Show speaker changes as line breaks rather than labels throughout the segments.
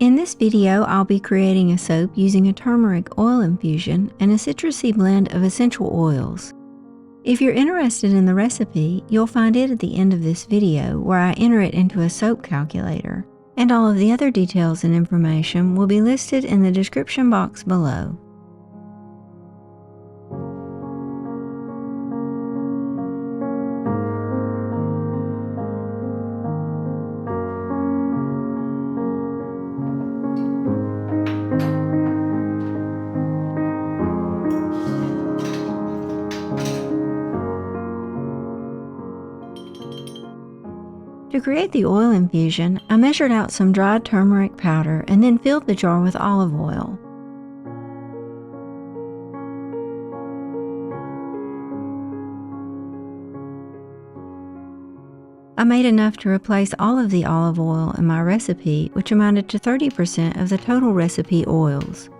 In this video, I'll be creating a soap using a turmeric oil infusion and a citrusy blend of essential oils. If you're interested in the recipe, you'll find it at the end of this video where I enter it into a soap calculator, and all of the other details and information will be listed in the description box below. To create the oil infusion, I measured out some dried turmeric powder and then filled the jar with olive oil. I made enough to replace all of the olive oil in my recipe, which amounted to 30% of the total recipe oils.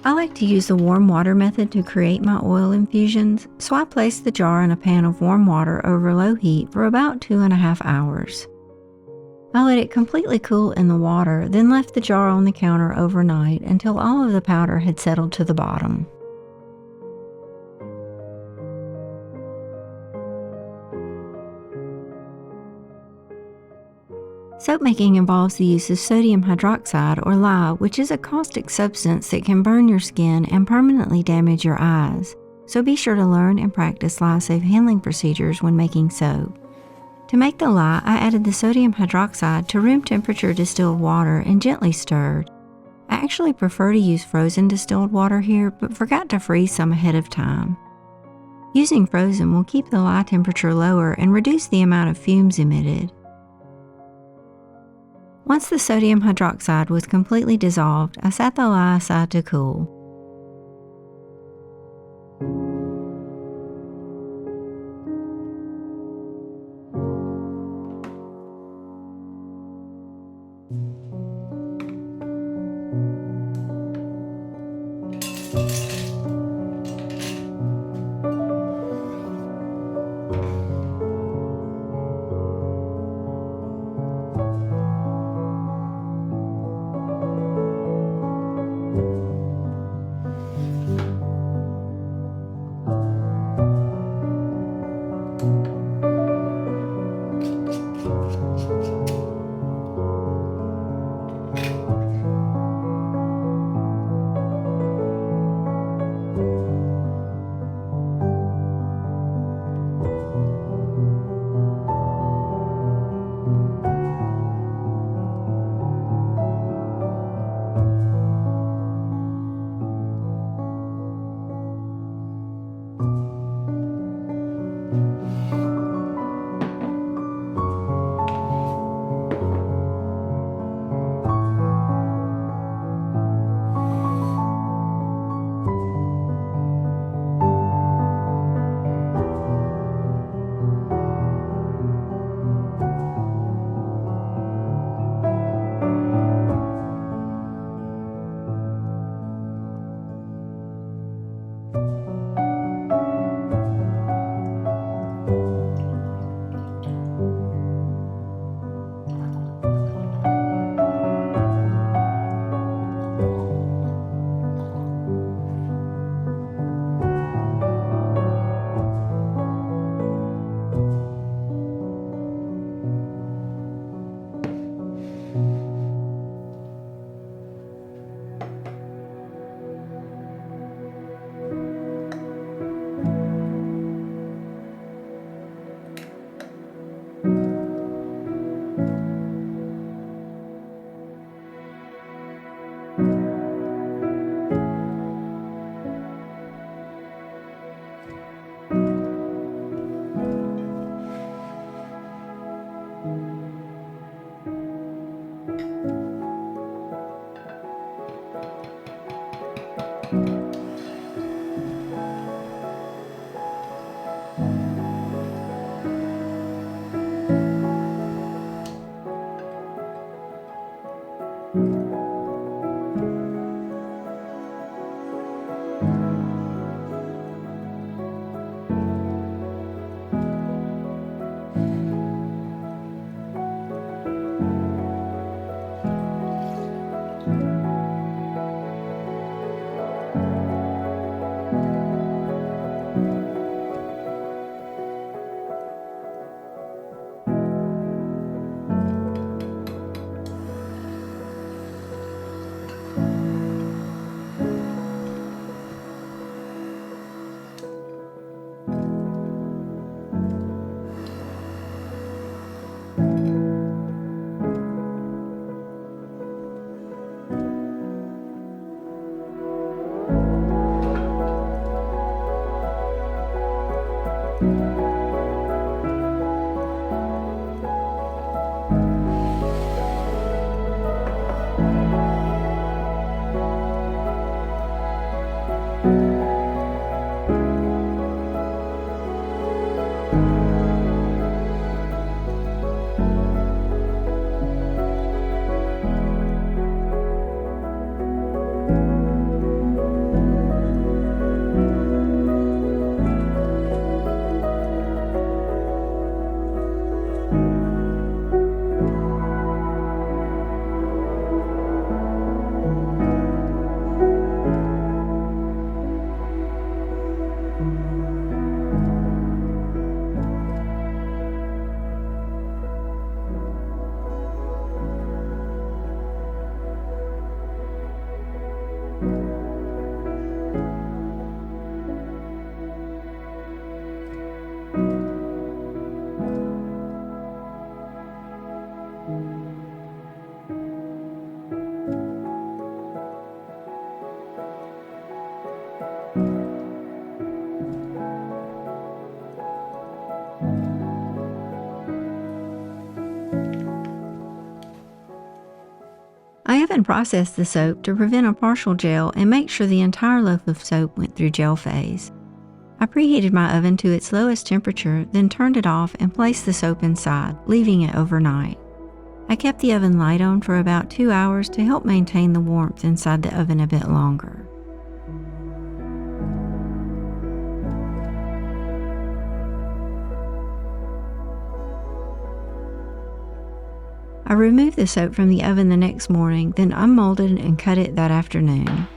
I like to use the warm water method to create my oil infusions, so I placed the jar in a pan of warm water over low heat for about 2.5 hours. I let it completely cool in the water, then left the jar on the counter overnight until all of the powder had settled to the bottom. Soap making involves the use of sodium hydroxide or lye, which is a caustic substance that can burn your skin and permanently damage your eyes. So be sure to learn and practice lye-safe handling procedures when making soap. To make the lye, I added the sodium hydroxide to room temperature distilled water and gently stirred. I actually prefer to use frozen distilled water here, but forgot to freeze some ahead of time. Using frozen will keep the lye temperature lower and reduce the amount of fumes emitted. Once the sodium hydroxide was completely dissolved, I set the lye aside to cool. I oven processed the soap to prevent a partial gel and make sure the entire loaf of soap went through gel phase. I preheated my oven to its lowest temperature, then turned it off and placed the soap inside, leaving it overnight. I kept the oven light on for about 2 hours to help maintain the warmth inside the oven a bit longer. I removed the soap from the oven the next morning, then unmolded and cut it that afternoon.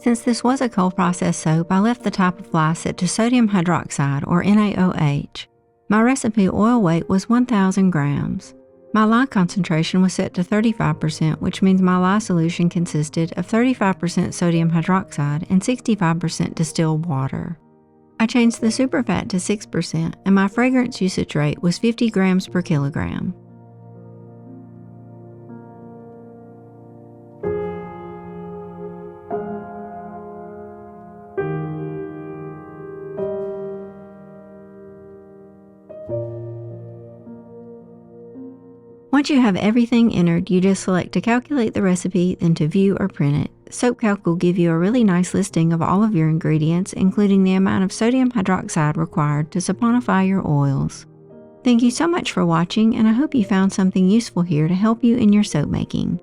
Since this was a cold process soap, I left the top of lye set to sodium hydroxide, or NaOH. My recipe oil weight was 1,000 grams. My lye concentration was set to 35%, which means my lye solution consisted of 35% sodium hydroxide and 65% distilled water. I changed the superfat to 6%, and my fragrance usage rate was 50 grams per kilogram. Once you have everything entered, you just select to calculate the recipe, then to view or print it. SoapCalc will give you a really nice listing of all of your ingredients, including the amount of sodium hydroxide required to saponify your oils. Thank you so much for watching, and I hope you found something useful here to help you in your soap making.